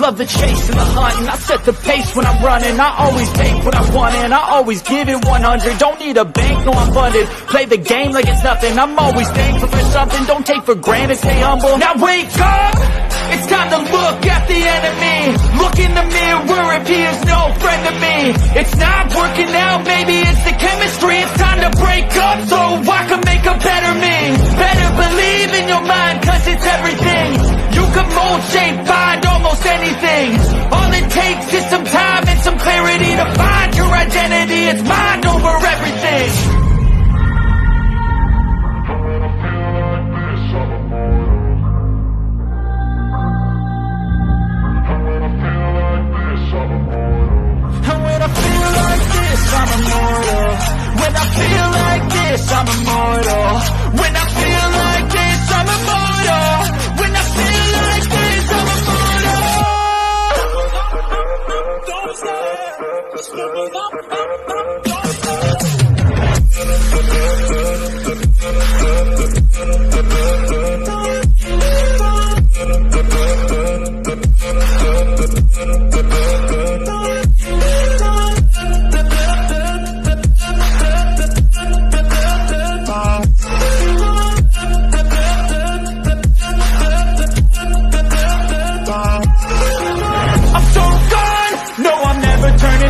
love the chase and the hunt, and I set the pace when I'm running. I always take what I want and I always give it 100. Don't need a bank, no I'm funded. Play the game like it's nothing. I'm always thankful for something. Don't take for granted, stay humble. Now wake up! It's time to look at the enemy. Look in the mirror if he is no friend to me. It's not working out, maybe it's the chemistry. It's time to break up so I can make a better me. Better believe in your mind, cause it's everything. You can mold, shape, find almost anything. All it takes is some time and some clarity to find your identity. It's mind over everything. I'm immortal. When I feel like this, I'm immortal. When I feel like this, I'm immortal. When I feel like this, I'm immortal. Don't stop. Just live it up.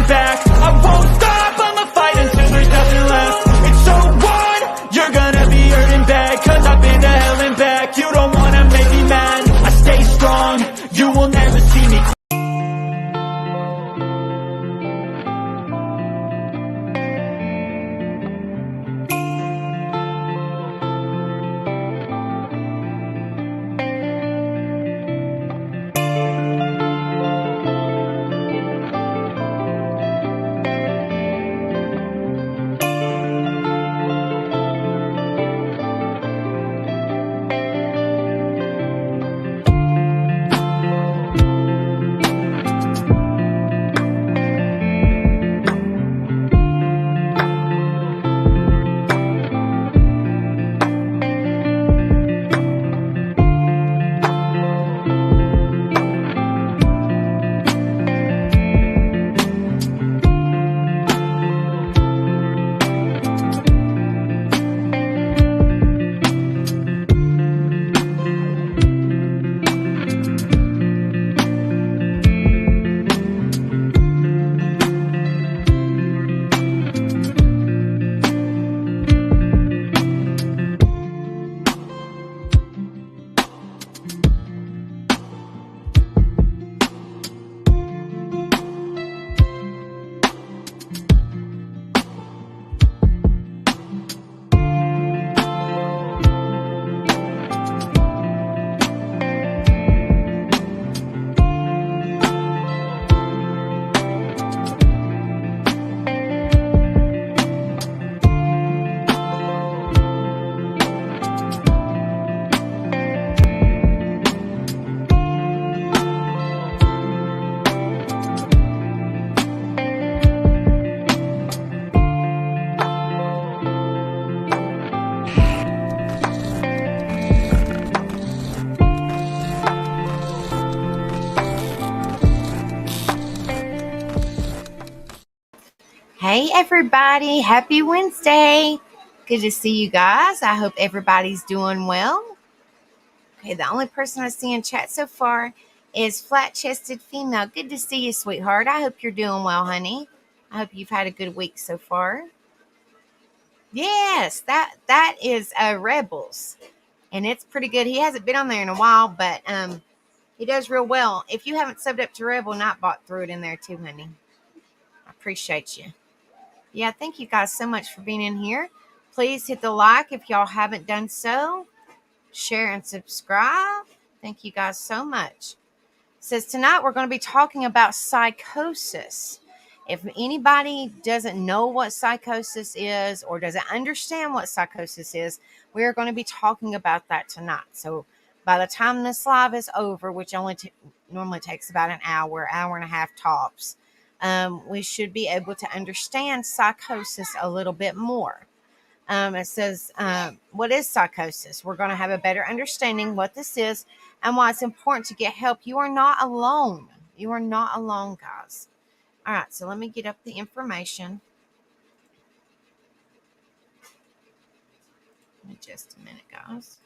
Back. I won't stop, I'ma fight until there's nothing left. It's so on, you're gonna be hurting bad, cause I've been to hell and back. You don't wanna make me mad, I stay strong, you will never see me. Hey everybody, happy Wednesday. Good to see you guys. I hope everybody's doing well. Okay, the only person I see in chat so far is flat-chested female. Good to see you, sweetheart. I hope you're doing well, honey. I hope you've had a good week so far. Yes, that is Rebels. And it's pretty good. He hasn't been on there in a while, but he does real well. If you haven't subbed up to Rebel, Nightbot threw it in there too, honey. I appreciate you. Yeah, thank you guys so much for being in here. Please hit the like if y'all haven't done so. Share and subscribe. Thank you guys so much. It says tonight we're going to be talking about psychosis. If anybody doesn't know what psychosis is or doesn't understand what psychosis is, we're going to be talking about that tonight. So by the time this live is over, which normally takes about an hour and a half tops, we should be able to understand psychosis a little bit more. It says, what is psychosis? We're going to have a better understanding what this is and why it's important to get help. You are not alone. You are not alone, guys. All right, so let me get up the information. Give me just a minute, guys.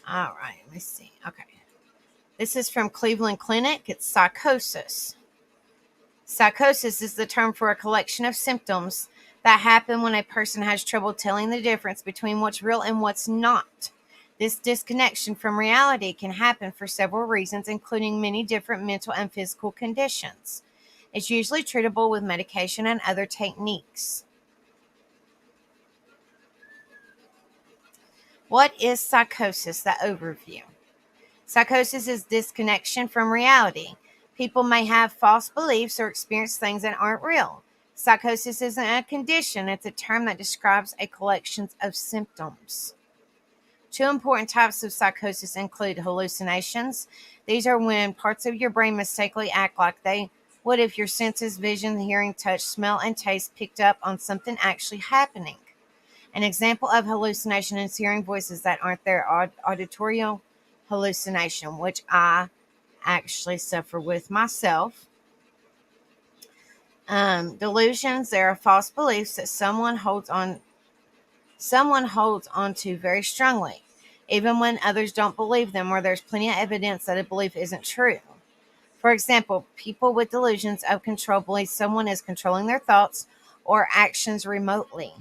All right, let me see. Okay. This is from Cleveland Clinic. It's psychosis. Psychosis is the term for a collection of symptoms that happen when a person has trouble telling the difference between what's real and what's not. This disconnection from reality can happen for several reasons, including many different mental and physical conditions. It's usually treatable with medication and other techniques. What is psychosis? The overview. Psychosis is disconnection from reality. People may have false beliefs or experience things that aren't real. Psychosis isn't a condition, it's a term that describes a collection of symptoms. Two important types of psychosis include hallucinations. These are when parts of your brain mistakenly act like they would if your senses, vision, hearing, touch, smell, and taste picked up on something actually happening. An example of hallucination is hearing voices that aren't there, auditorial hallucination, which I actually suffer with myself. Delusions, there are false beliefs that someone holds on to very strongly, even when others don't believe them or there's plenty of evidence that a belief isn't true. For example, people with delusions of control believe someone is controlling their thoughts or actions remotely.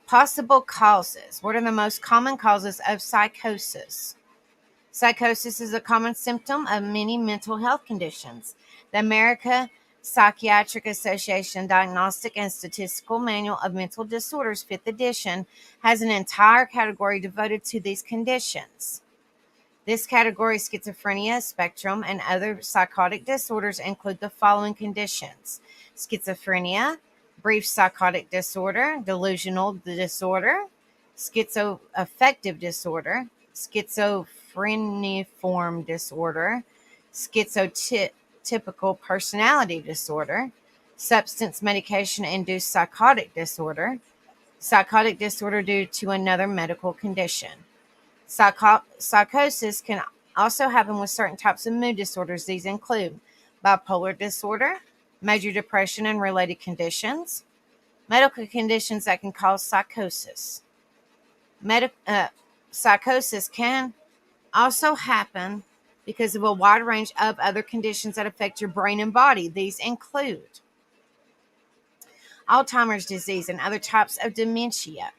Possible causes. What are the most common causes of psychosis? Psychosis is a common symptom of many mental health conditions. The American Psychiatric Association Diagnostic and Statistical Manual of Mental Disorders, 5th edition, has an entire category devoted to these conditions. This category, schizophrenia, spectrum, and other psychotic disorders, include the following conditions: schizophrenia, brief psychotic disorder, delusional disorder, schizoaffective disorder, schizophreniform disorder, schizotypical personality disorder, substance medication induced psychotic disorder due to another medical condition. Psychosis can also happen with certain types of mood disorders. These include bipolar disorder, major depression and related conditions, medical conditions that can cause psychosis. Psychosis can also happen because of a wide range of other conditions that affect your brain and body. These include Alzheimer's disease and other types of dementia,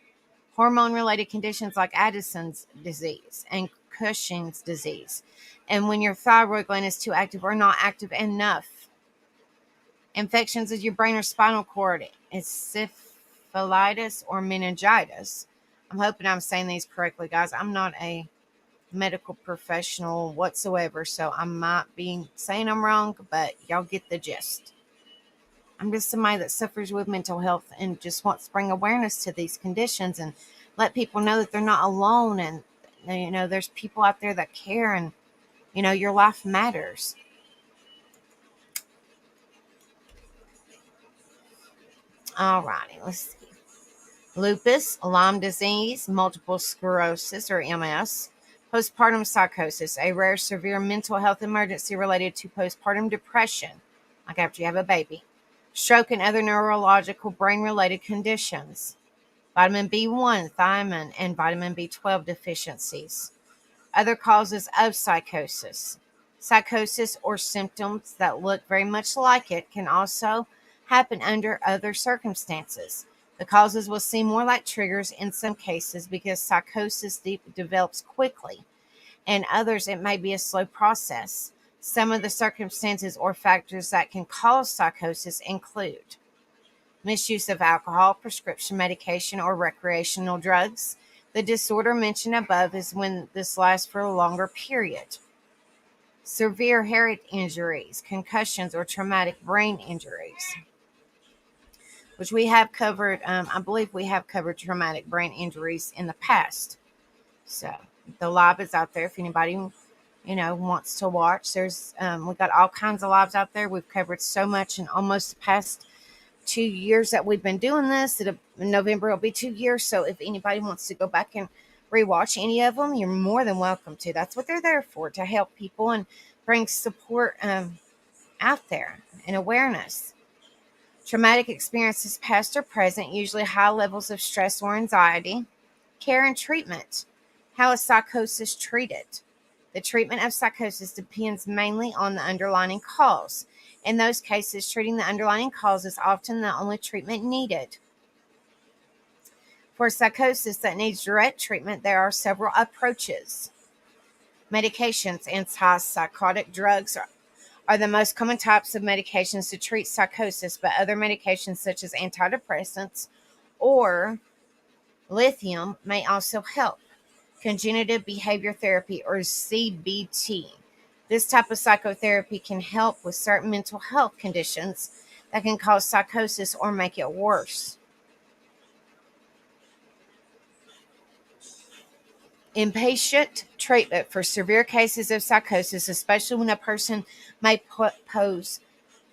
hormone-related conditions like Addison's disease and Cushing's disease, and when your thyroid gland is too active or not active enough. Infections of your brain or spinal cord, encephalitis or meningitis. I'm hoping I'm saying these correctly, guys. I'm not a medical professional whatsoever, so I might be saying them wrong, but y'all get the gist. I'm just somebody that suffers with mental health and just wants to bring awareness to these conditions and let people know that they're not alone, and there's people out there that care, and your life matters. All righty, let's see. Lupus, Lyme disease, multiple sclerosis or MS, postpartum psychosis, a rare severe mental health emergency related to postpartum depression, like after you have a baby, stroke and other neurological brain-related conditions, vitamin B1, thiamine, and vitamin B12 deficiencies. Other causes of psychosis. Psychosis or symptoms that look very much like it can also happen under other circumstances. The causes will seem more like triggers in some cases because psychosis develops quickly. In others, it may be a slow process. Some of the circumstances or factors that can cause psychosis include misuse of alcohol, prescription medication, or recreational drugs. The disorder mentioned above is when this lasts for a longer period. Severe head injuries, concussions, or traumatic brain injuries, which we have covered. I believe we have covered traumatic brain injuries in the past. So the lab is out there if anybody wants to watch. There's we got all kinds of lives out there. We've covered so much in almost the past 2 years that we've been doing this. In November it'll be 2 years. So if anybody wants to go back and rewatch any of them, you're more than welcome to. That's what they're there for, to help people and bring support out there and awareness. Traumatic experiences, past or present, usually high levels of stress or anxiety. Care and treatment. How is psychosis treated? The treatment of psychosis depends mainly on the underlying cause. In those cases, treating the underlying cause is often the only treatment needed. For psychosis that needs direct treatment, there are several approaches. Medications. Antipsychotic drugs are the most common types of medications to treat psychosis, but other medications such as antidepressants or lithium may also help. Cognitive behavior therapy, or CBT. This type of psychotherapy can help with certain mental health conditions that can cause psychosis or make it worse. Inpatient treatment for severe cases of psychosis, especially when a person may pose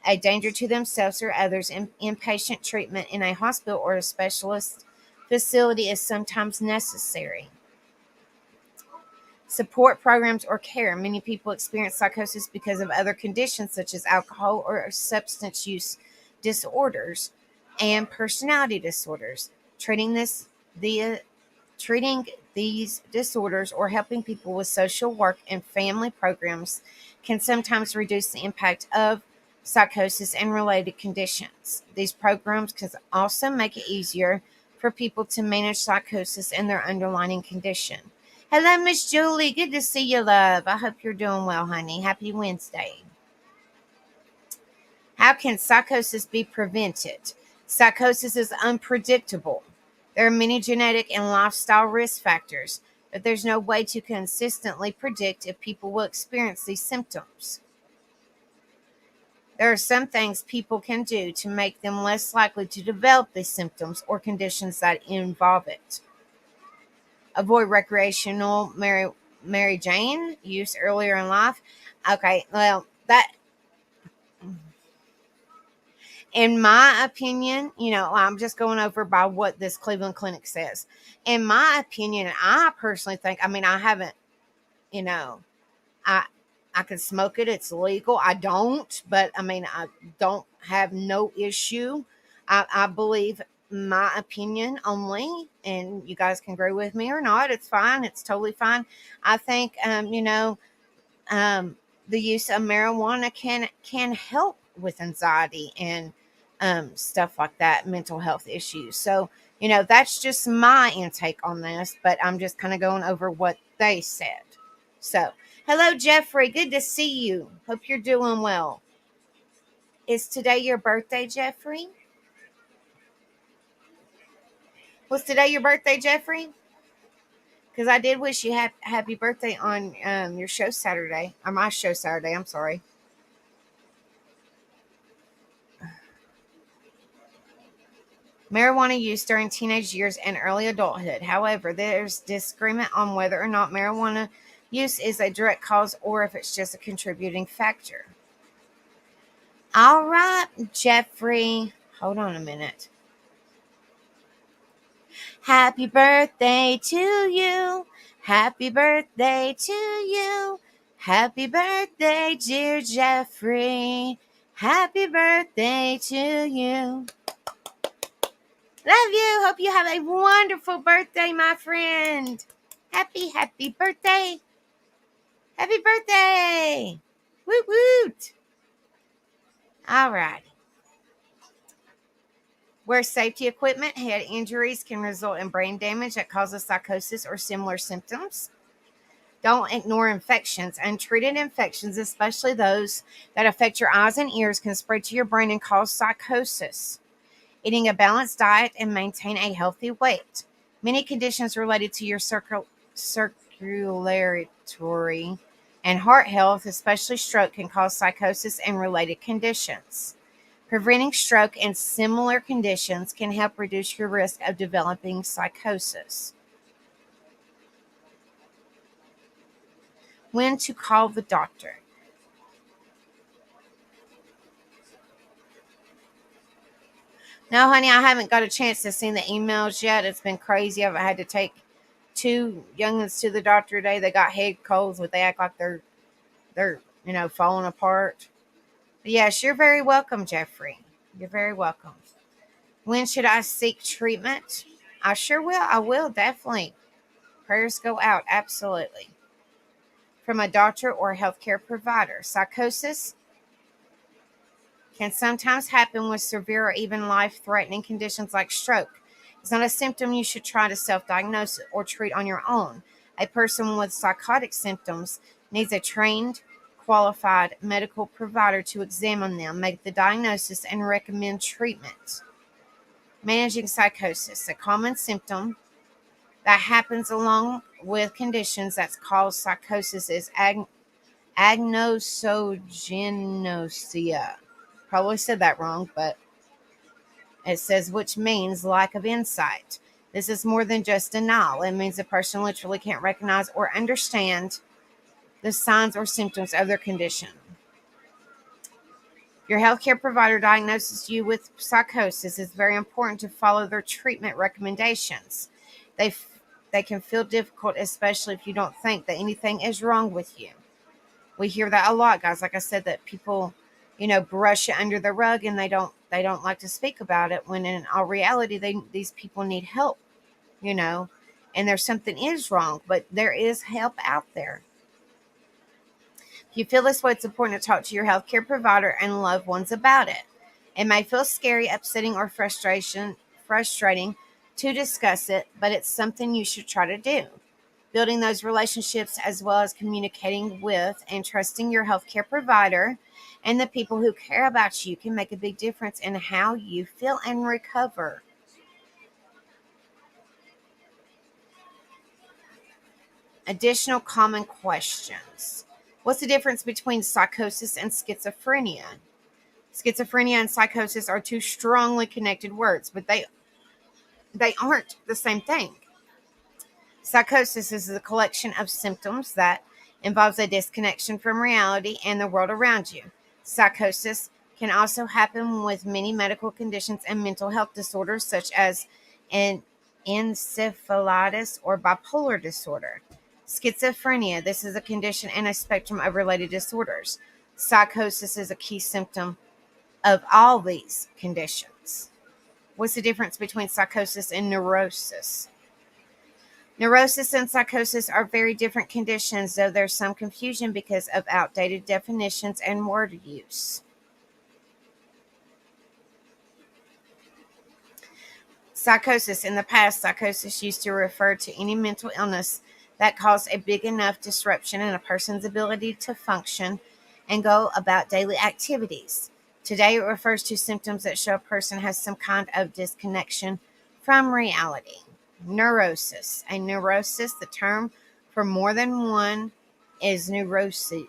a danger to themselves or others. Inpatient treatment in a hospital or a specialist facility is sometimes necessary. Support programs or care. Many people experience psychosis because of other conditions such as alcohol or substance use disorders and personality disorders. Treating these disorders or helping people with social work and family programs can sometimes reduce the impact of psychosis and related conditions. These programs can also make it easier for people to manage psychosis and their underlying condition. Hello, Miss Julie. Good to see you, love. I hope you're doing well, honey. Happy Wednesday. How can psychosis be prevented? Psychosis is unpredictable. There are many genetic and lifestyle risk factors, but there's no way to consistently predict if people will experience these symptoms. There are some things people can do to make them less likely to develop these symptoms or conditions that involve it. Avoid recreational Mary Jane use earlier in life. Okay, well, that, in my opinion, I'm just going over by what this Cleveland Clinic says. In my opinion, I personally think, I haven't, I I can smoke it. It's legal. I don't, but I don't have no issue. I believe my opinion only, and you guys can agree with me or not. It's fine. It's totally fine. I think, the use of marijuana can help with anxiety and stuff like that, mental health issues. So, that's just my intake on this, but I'm just kind of going over what they said. So, hello, Jeffrey. Good to see you. Hope you're doing well. Is today your birthday, Jeffrey? Was today your birthday, Jeffrey? Because I did wish you happy birthday on your show Saturday, or my show Saturday. I'm sorry. Marijuana use during teenage years and early adulthood. However, there's disagreement on whether or not marijuana use is a direct cause or if it's just a contributing factor. All right, Jeffrey. Hold on a minute. Happy birthday to you. Happy birthday to you. Happy birthday, dear Jeffrey. Happy birthday to you. Love you. Hope you have a wonderful birthday, my friend. Happy birthday. Happy birthday. Woot woot. All right. Wear safety equipment. Head injuries can result in brain damage that causes psychosis or similar symptoms. Don't ignore infections. Untreated infections, especially those that affect your eyes and ears, can spread to your brain and cause psychosis. Eating a balanced diet and maintain a healthy weight. Many conditions related to your circulatory and heart health, especially stroke, can cause psychosis and related conditions. Preventing stroke and similar conditions can help reduce your risk of developing psychosis. When to call the doctor. No, honey, I haven't got a chance to see the emails yet. It's been crazy. I've had to take two youngins to the doctor today. They got head colds, but they act like they're falling apart. But yes, you're very welcome, Jeffrey. You're very welcome. When should I seek treatment? I sure will. I will, definitely. Prayers go out, absolutely. From a doctor or a healthcare provider. Psychosis can sometimes happen with severe or even life-threatening conditions like stroke. It's not a symptom you should try to self-diagnose or treat on your own. A person with psychotic symptoms needs a trained, qualified medical provider to examine them, make the diagnosis, and recommend treatment. Managing psychosis, a common symptom that happens along with conditions that cause psychosis, is agnosogenosia. Probably said that wrong, but it says, which means lack of insight. This is more than just denial. It means a person literally can't recognize or understand the signs or symptoms of their condition. Your healthcare provider diagnoses you with psychosis. It's very important to follow their treatment recommendations. They can feel difficult, especially if you don't think that anything is wrong with you. We hear that a lot, guys. Like I said, that people, brush it under the rug, and they don't like to speak about it, when in all reality these people need help, and there's something is wrong, but there is help out there. If you feel this way, it's important to talk to your healthcare provider and loved ones about it. It may feel scary, upsetting, or frustrating to discuss it, but it's something you should try to do. Building those relationships, as well as communicating with and trusting your healthcare provider and the people who care about you, can make a big difference in how you feel and recover. Additional common questions. What's the difference between psychosis and schizophrenia? Schizophrenia and psychosis are two strongly connected words, but they aren't the same thing. Psychosis is a collection of symptoms that involves a disconnection from reality and the world around you. Psychosis can also happen with many medical conditions and mental health disorders, such as an encephalitis or bipolar disorder. Schizophrenia, this is a condition and a spectrum of related disorders. Psychosis is a key symptom of all these conditions. What's the difference between psychosis and neurosis? Neurosis and psychosis are very different conditions, though there's some confusion because of outdated definitions and word use. Psychosis. In the past, psychosis used to refer to any mental illness that caused a big enough disruption in a person's ability to function and go about daily activities. Today, it refers to symptoms that show a person has some kind of disconnection from reality. Neurosis. A neurosis, the term for more than one is neuroses,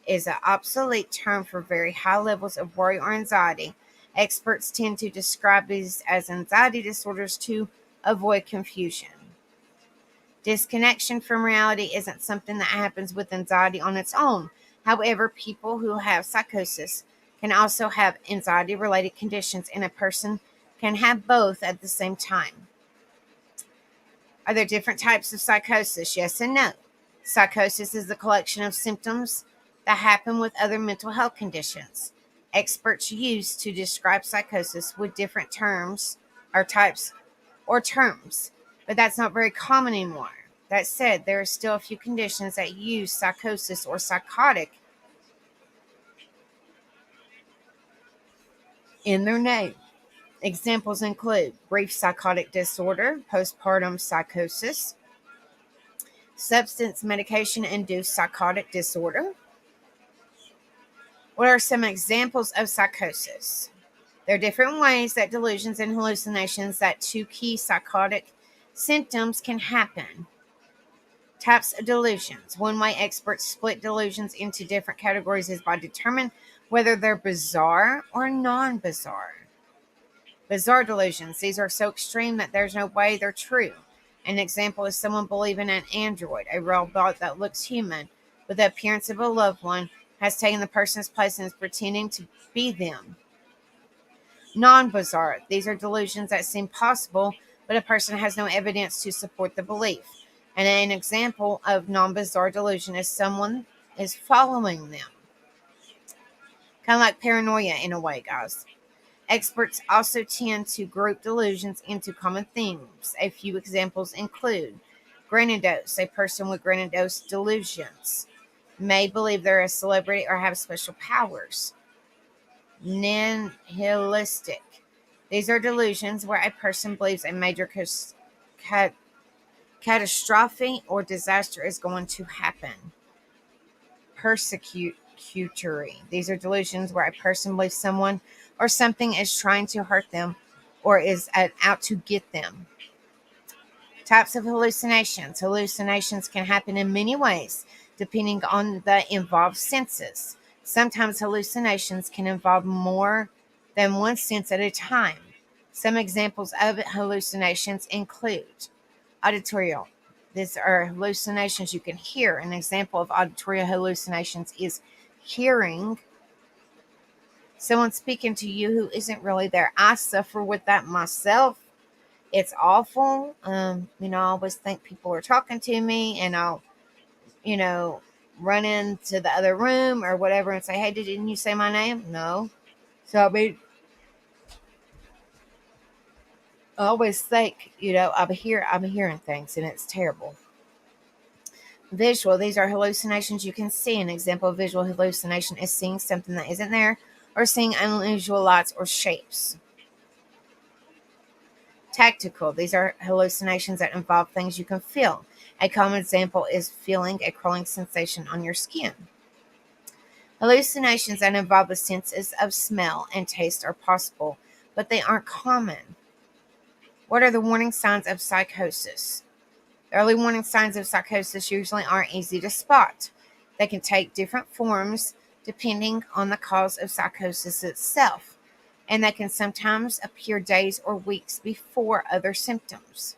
is an obsolete term for very high levels of worry or anxiety. Experts tend to describe these as anxiety disorders to avoid confusion. Disconnection from reality isn't something that happens with anxiety on its own. However, people who have psychosis can also have anxiety-related conditions, and a person can have both at the same time. Are there different types of psychosis? Yes and no. Psychosis is the collection of symptoms that happen with other mental health conditions. Experts use to describe psychosis with different terms or types or terms, but that's not very common anymore. That said, there are still a few conditions that use psychosis or psychotic in their name. Examples include brief psychotic disorder, postpartum psychosis, substance medication-induced psychotic disorder. What are some examples of psychosis? There are different ways that delusions and hallucinations, that two key psychotic symptoms, can happen. Types of delusions. One way experts split delusions into different categories is by determining whether they're bizarre or non-bizarre. Bizarre delusions. These are so extreme that there's no way they're true An example is someone believing an android, a robot that looks human, with the appearance of a loved one, has taken the person's place and is pretending to be them. Non-bizarre. These are delusions that seem possible, but a person has no evidence to support the belief. And an example of non-bizarre delusion is someone is following them. Kind of like paranoia in a way, guys. Experts also tend to group delusions into common themes. A few examples include grandiose. A person with grandiose delusions may believe they're a celebrity or have special powers. Nihilistic. These are delusions where a person believes a major catastrophe or disaster is going to happen. Persecutory. These are delusions where a person believes someone or something is trying to hurt them or is out to get them. Types of hallucinations. Hallucinations can happen in many ways, depending on the involved senses. Sometimes hallucinations can involve more than one sense at a time. Some examples of hallucinations include auditorial. These are hallucinations you can hear. An example of auditory hallucinations is hearing someone speaking to you who isn't really there. I suffer with that myself. It's awful. I always think people are talking to me, and I'll, run into the other room or whatever and say, "Hey, didn't you say my name?" No. So I always think, I'm hearing things, and it's terrible. Visual. These are hallucinations you can see. An example of visual hallucination is seeing something that isn't there or seeing unusual lights or shapes. Tactical. These are hallucinations that involve things you can feel. A common example is feeling a crawling sensation on your skin. Hallucinations that involve the senses of smell and taste are possible, but they aren't common. What are the warning signs of psychosis? The early warning signs of psychosis usually aren't easy to spot. They can take different forms depending on the cause of psychosis itself, and they can sometimes appear days or weeks before other symptoms.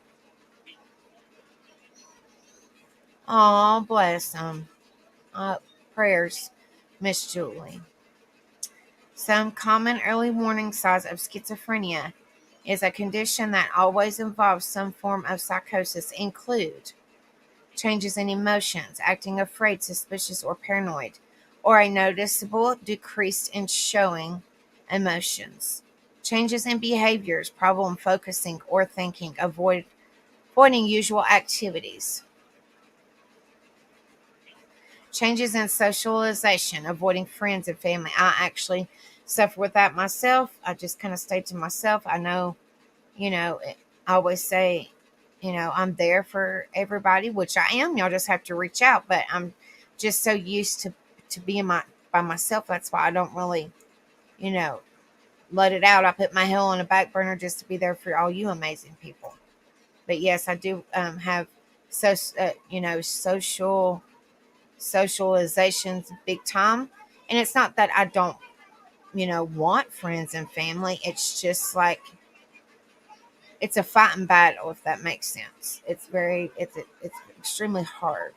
Oh, bless them. Prayers, Miss Julie. Some common early warning signs of schizophrenia is a condition that always involves some form of psychosis include changes in emotions, acting afraid, suspicious, or paranoid, or a noticeable decrease in showing emotions. Changes in behaviors, problem focusing or thinking, avoiding usual activities. Changes in socialization, avoiding friends and family. I actually suffer with that myself. I just kind of stay to myself. I know, I always say, I'm there for everybody, which I am. Y'all just have to reach out. But I'm just so used to being by myself. That's why I don't really, let it out. I put my hell on a back burner just to be there for all you amazing people. But yes, I do have socializations big time. And it's not that I don't, want friends and family. It's just like it's a fighting battle, if that makes sense. It's extremely hard.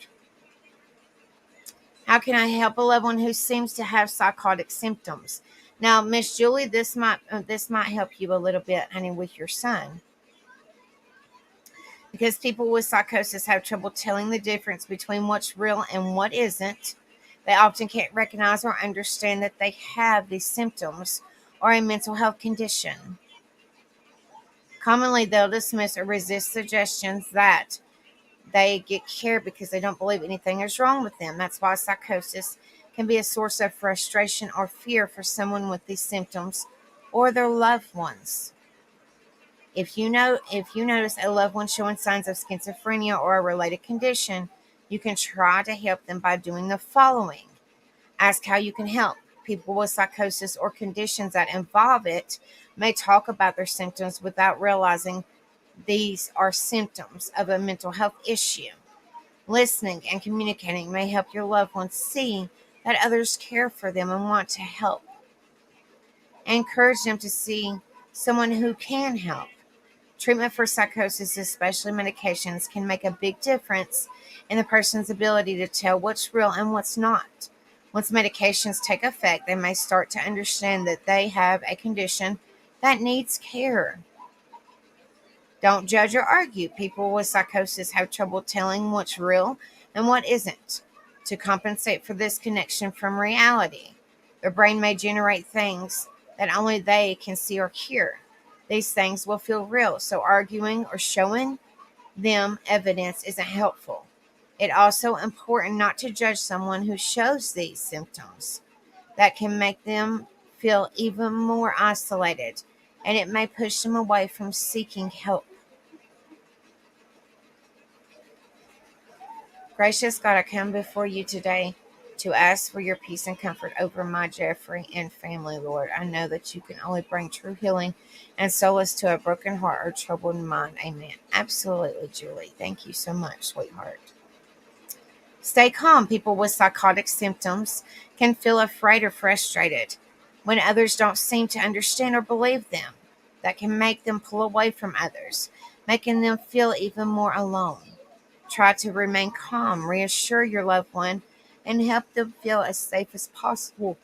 How can I help a loved one who seems to have psychotic symptoms? Now, Miss Julie, this might help you a little bit, honey, with your son, because people with psychosis have trouble telling the difference between what's real and what isn't. They often can't recognize or understand that they have these symptoms or a mental health condition. Commonly, they'll dismiss or resist suggestions that they get care because they don't believe anything is wrong with them. That's why psychosis can be a source of frustration or fear for someone with these symptoms or their loved ones. If you notice a loved one showing signs of schizophrenia or a related condition, you can try to help them by doing the following. Ask how you can help. People with psychosis or conditions that involve it may talk about their symptoms without realizing these are symptoms of a mental health issue. Listening and communicating may help your loved ones see that others care for them and want to help. Encourage them to see someone who can help. Treatment for psychosis, especially medications, can make a big difference in the person's ability to tell what's real and what's not. Once medications take effect, they may start to understand that they have a condition that needs care. Don't judge or argue. People with psychosis have trouble telling what's real and what isn't. To compensate for this connection from reality, their brain may generate things that only they can see or hear. These things will feel real, so arguing or showing them evidence isn't helpful. It's also important not to judge someone who shows these symptoms. That can make them feel even more isolated, and it may push them away from seeking help. Gracious God, I come before you today to ask for your peace and comfort over my Jeffrey and family, Lord. I know that you can only bring true healing and solace to a broken heart or troubled mind. Amen. Absolutely, Julie. Thank you so much, sweetheart. Stay calm. People with psychotic symptoms can feel afraid or frustrated when others don't seem to understand or believe them. That can make them pull away from others, making them feel even more alone. Try to remain calm, reassure your loved one, and help them feel as safe as possible.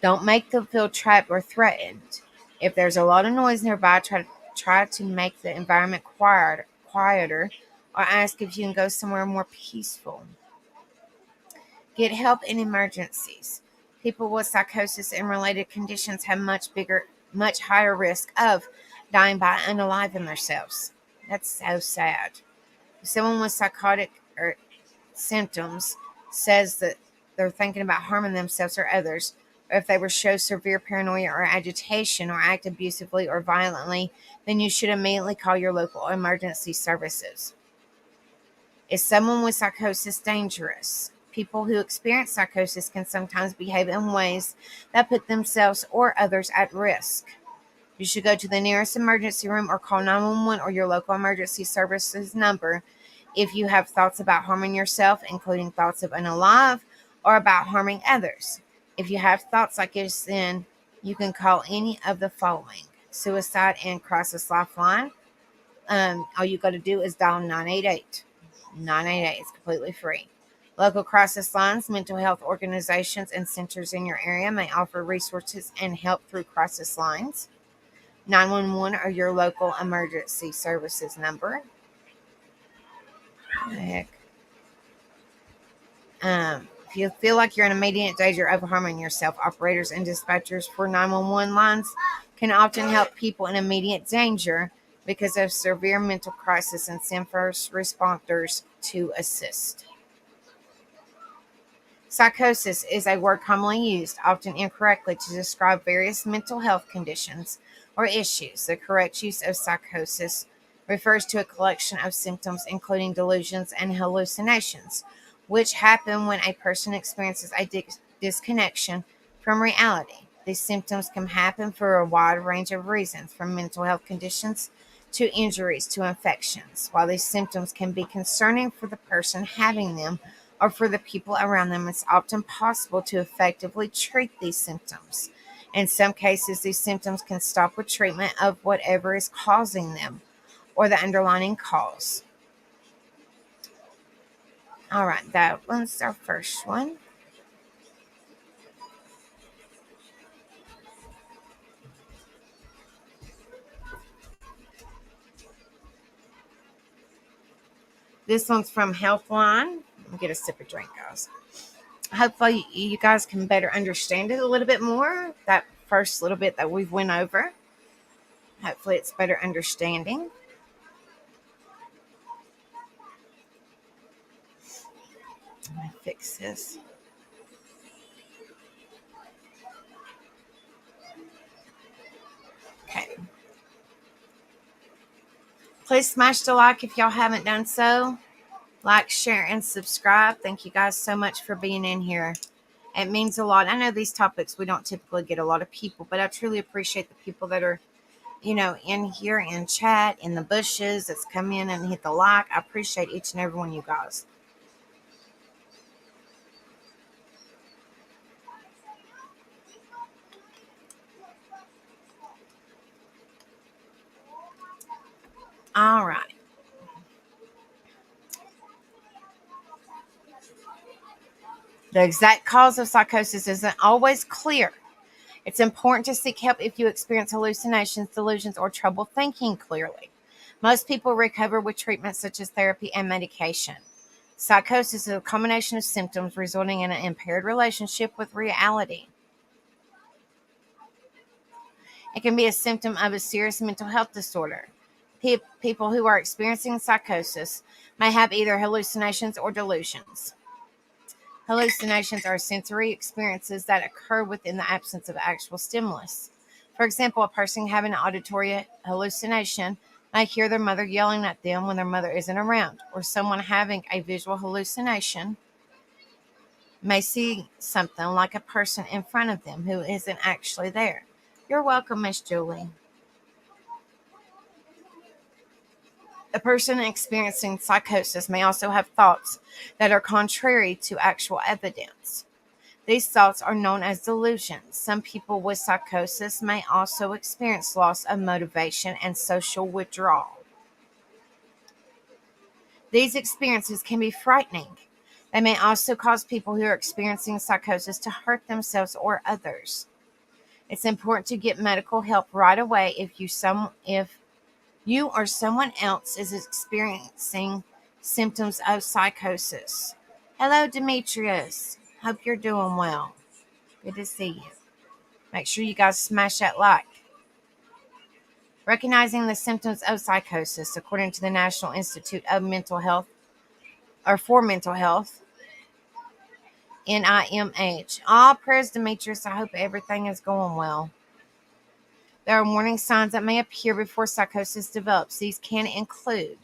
Don't make them feel trapped or threatened. If there's a lot of noise nearby, try to make the environment quieter, or ask if you can go somewhere more peaceful. Get help in emergencies. People with psychosis and related conditions have much higher risk of dying by unaliving themselves. That's so sad. If someone with psychotic or symptoms says that they're thinking about harming themselves or others, or if they were show severe paranoia or agitation or act abusively or violently, then you should immediately call your local emergency services. Is someone with psychosis dangerous? People who experience psychosis can sometimes behave in ways that put themselves or others at risk. You should go to the nearest emergency room or call 911 or your local emergency services number if you have thoughts about harming yourself, including thoughts of unalive, or about harming others. If you have thoughts like this, then you can call any of the following: Suicide and Crisis Lifeline. All you got to do is dial 988. 988 is completely free. Local crisis lines, mental health organizations, and centers in your area may offer resources and help through crisis lines. 911 or your local emergency services number. Heck. If you feel like you're in immediate danger of harming yourself, operators and dispatchers for 911 lines can often help people in immediate danger because of severe mental crisis and send first responders to assist. Psychosis is a word commonly used, often incorrectly, to describe various mental health conditions or issues. The correct use of psychosis refers to a collection of symptoms, including delusions and hallucinations, which happen when a person experiences a disconnection from reality. These symptoms can happen for a wide range of reasons, from mental health conditions to injuries to infections. While these symptoms can be concerning for the person having them or for the people around them, it's often possible to effectively treat these symptoms. In some cases, these symptoms can stop with treatment of whatever is causing them or the underlying cause. All right, that one's our first one. This one's from Healthline. Let me get a sip of drink, guys. Hopefully you guys can better understand it a little bit more. That first little bit that we've went over. Hopefully it's better understanding. Let me fix this. Okay. Please smash the like if y'all haven't done so. Like, share, and subscribe. Thank you guys so much for being in here. It means a lot. I know these topics, we don't typically get a lot of people, but I truly appreciate the people that are, in here in chat, in the bushes, that's come in and hit the like. I appreciate each and every one of you guys. All right. The exact cause of psychosis isn't always clear. It's important to seek help if you experience hallucinations, delusions, or trouble thinking clearly. Most people recover with treatment such as therapy and medication. Psychosis is a combination of symptoms resulting in an impaired relationship with reality. It can be a symptom of a serious mental health disorder. People who are experiencing psychosis may have either hallucinations or delusions. Hallucinations are sensory experiences that occur within the absence of actual stimulus. For example, a person having an auditory hallucination may hear their mother yelling at them when their mother isn't around, or someone having a visual hallucination may see something like a person in front of them who isn't actually there. You're welcome, Miss Julie. A person experiencing psychosis may also have thoughts that are contrary to actual evidence. These thoughts are known as delusions. Some people with psychosis may also experience loss of motivation and social withdrawal. These experiences can be frightening. They may also cause people who are experiencing psychosis to hurt themselves or others. It's important to get medical help right away if you or someone else is experiencing symptoms of psychosis. Hello, Demetrius. Hope you're doing well. Good to see you. Make sure you guys smash that like. Recognizing the symptoms of psychosis, according to the National Institute of Mental Health, or for Mental Health, NIMH. All prayers, Demetrius. I hope everything is going well. There are warning signs that may appear before psychosis develops. These can include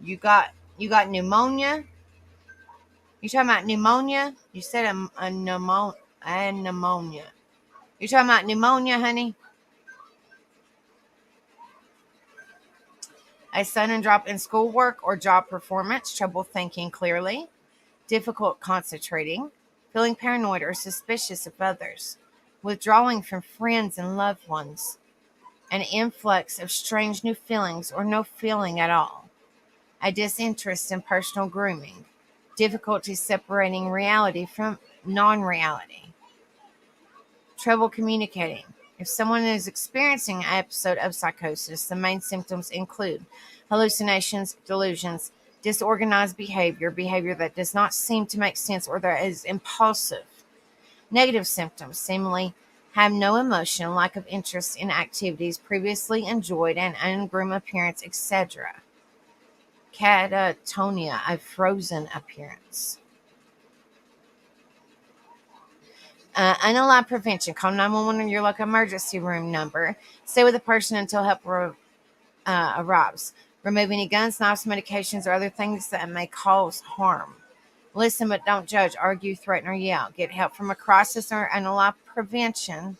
you got pneumonia. You talking about pneumonia? You said a pneumonia. You talking about pneumonia, honey? A sudden drop in schoolwork or job performance, trouble thinking clearly, difficult concentrating, feeling paranoid or suspicious of others, withdrawing from friends and loved ones, an influx of strange new feelings or no feeling at all, a disinterest in personal grooming, difficulty separating reality from non-reality, trouble communicating. If someone is experiencing an episode of psychosis, the main symptoms include hallucinations, delusions, disorganized behavior that does not seem to make sense or that is impulsive. Negative symptoms seemingly have no emotion, lack of interest in activities previously enjoyed, an ungroomed appearance, etc. Catatonia, a frozen appearance. Unalive prevention. Call 911 on your local emergency room number. Stay with the person until help arrives. Remove any guns, knives, medications, or other things that may cause harm. Listen but don't judge, argue, threaten, or yell. Get help from a crisis or unalive prevention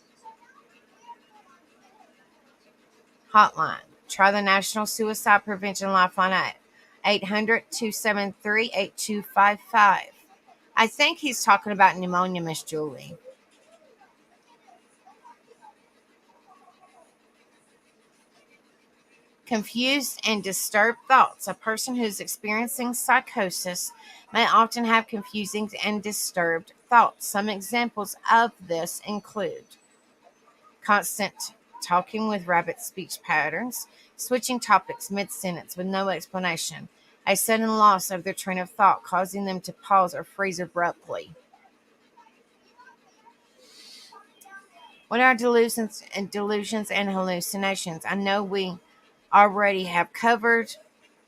hotline. Try the National Suicide Prevention Lifeline at 800-273-8255. I think he's talking about pneumonia, Miss Julie. Confused and disturbed thoughts. A person who's experiencing psychosis may often have confusing and disturbed thoughts. Some examples of this include constant talking with rapid speech patterns, switching topics mid-sentence with no explanation, a sudden loss of their train of thought, causing them to pause or freeze abruptly. What are delusions and hallucinations? I know we already have covered,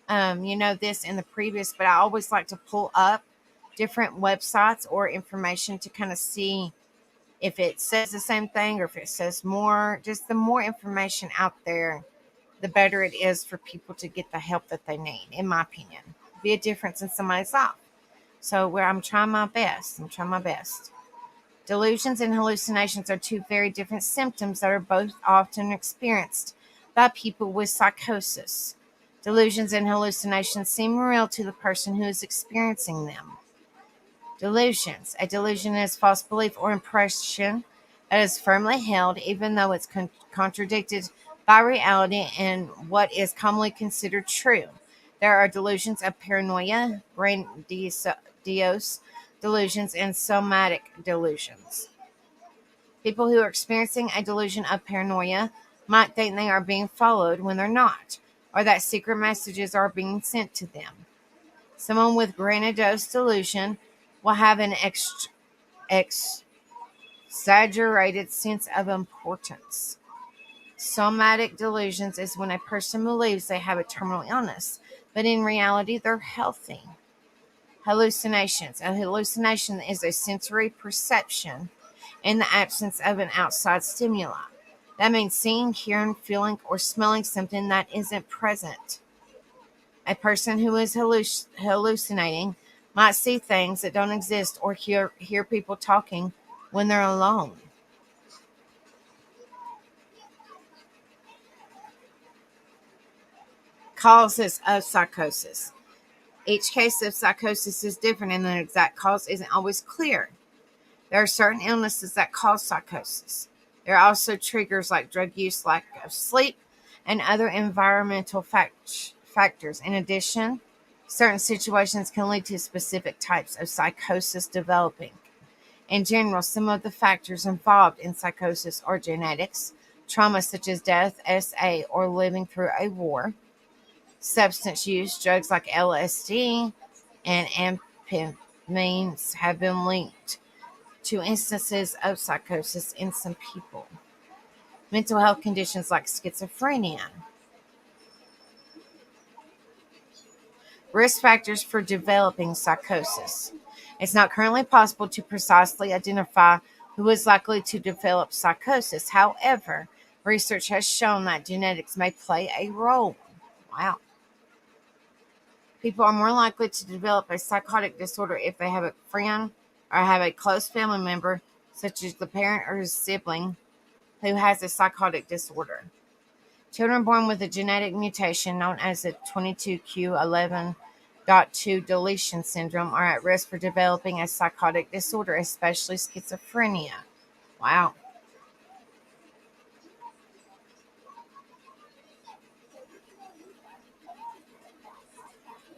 this in the previous, but I always like to pull up different websites or information to kind of see if it says the same thing or if it says more. Just the more information out there, the better it is for people to get the help that they need, in my opinion. Be a difference in somebody's life. So I'm trying my best. Delusions and hallucinations are two very different symptoms that are both often experienced by people with psychosis. Delusions and hallucinations seem real to the person who is experiencing them. Delusions. A delusion is false belief or impression that is firmly held, even though it's contradicted by reality and what is commonly considered true. There are delusions of paranoia, grandiose delusions, and somatic delusions. People who are experiencing a delusion of paranoia might think they are being followed when they're not, or that secret messages are being sent to them. Someone with grandiose delusion will have an exaggerated sense of importance. Somatic delusions is when a person believes they have a terminal illness, but in reality they're healthy. Hallucinations. A hallucination is a sensory perception in the absence of an outside stimuli. That means seeing, hearing, feeling, or smelling something that isn't present. A person who is hallucinating might see things that don't exist or hear people talking when they're alone. Causes of psychosis. Each case of psychosis is different and the exact cause isn't always clear. There are certain illnesses that cause psychosis. There are also triggers like drug use, lack of sleep, and other environmental factors. In addition, certain situations can lead to specific types of psychosis developing. In general, some of the factors involved in psychosis are genetics, trauma such as death, SA, or living through a war, substance use, drugs like LSD and amphetamines have been linked to instances of psychosis in some people. Mental health conditions like schizophrenia. Risk factors for developing psychosis. It's not currently possible to precisely identify who is likely to develop psychosis. However, research has shown that genetics may play a role. Wow. People are more likely to develop a psychotic disorder if they have a friend or have a close family member, such as the parent or his sibling, who has a psychotic disorder. Children born with a genetic mutation known as the 22q11.2 deletion syndrome are at risk for developing a psychotic disorder, especially schizophrenia. Wow.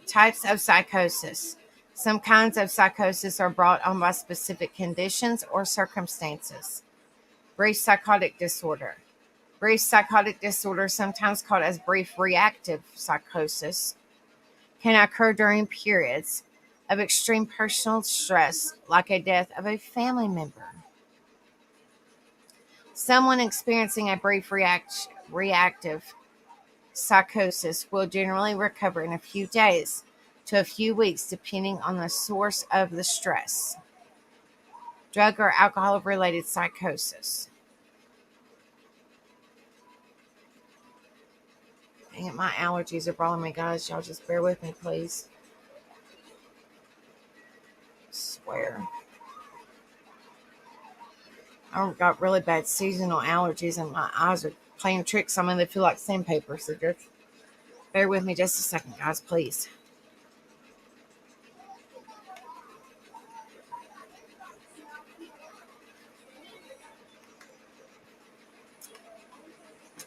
Types of psychosis. Some kinds of psychosis are brought on by specific conditions or circumstances. Brief psychotic disorder. Brief psychotic disorder, sometimes called as brief reactive psychosis, can occur during periods of extreme personal stress, like a death of a family member. Someone experiencing a brief reactive psychosis will generally recover in a few days to a few weeks, depending on the source of the stress. Drug or alcohol related psychosis. Dang it, my allergies are bothering me, guys. Y'all just bear with me, please. I swear. I've got really bad seasonal allergies and my eyes are playing tricks on me. They feel like sandpaper. So just bear with me just a second, guys, please.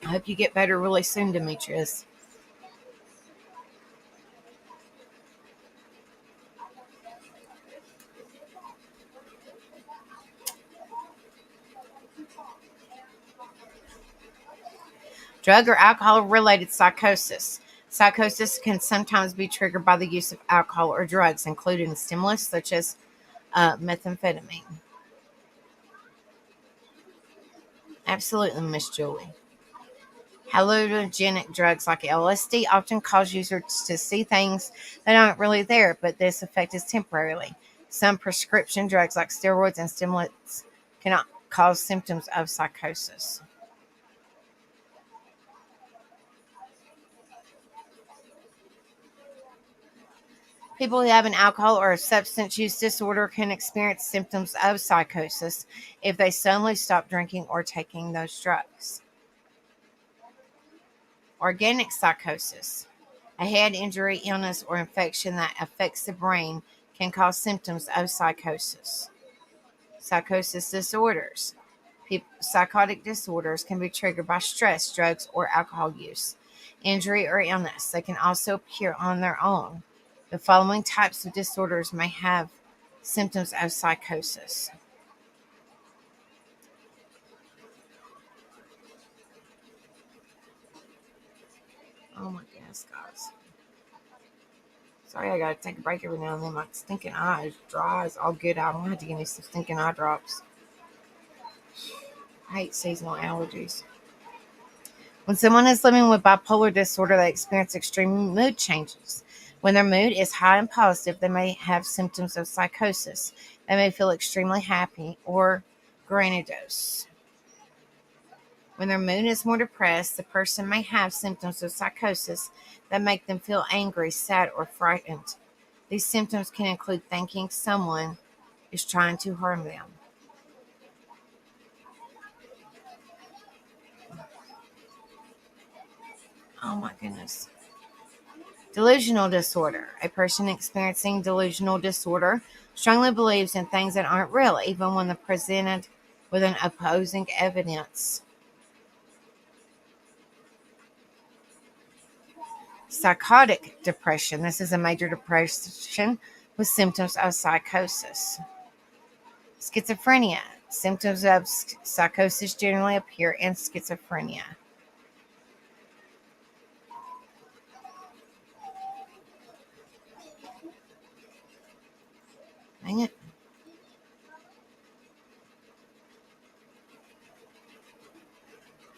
I hope you get better really soon, Demetrius. Drug or alcohol related psychosis. Psychosis can sometimes be triggered by the use of alcohol or drugs, including stimulants such as methamphetamine. Absolutely, Miss Julie. Hallucinogenic drugs like LSD often cause users to see things that aren't really there, but this effect is temporary. Some prescription drugs like steroids and stimulants cannot cause symptoms of psychosis. People who have an alcohol or a substance use disorder can experience symptoms of psychosis if they suddenly stop drinking or taking those drugs. Organic psychosis. A head injury, illness, or infection that affects the brain can cause symptoms of psychosis. Psychosis disorders. Psychotic disorders can be triggered by stress, drugs, or alcohol use, injury, or illness. They can also appear on their own. The following types of disorders may have symptoms of psychosis. Oh my goodness, guys. Sorry, I gotta take a break every now and then. My stinking eyes dry as all good. I'm gonna have to give me some stinking eye drops. I hate seasonal allergies. When someone is living with bipolar disorder, they experience extreme mood changes. When their mood is high and positive, they may have symptoms of psychosis. They may feel extremely happy or granidos. When their mood is more depressed, the person may have symptoms of psychosis that make them feel angry, sad, or frightened. These symptoms can include thinking someone is trying to harm them. Oh my goodness. Delusional disorder. A person experiencing delusional disorder strongly believes in things that aren't real, even when they're presented with an opposing evidence. Psychotic depression. This is a major depression with symptoms of psychosis. Schizophrenia. Symptoms of psychosis generally appear in schizophrenia. Dang it.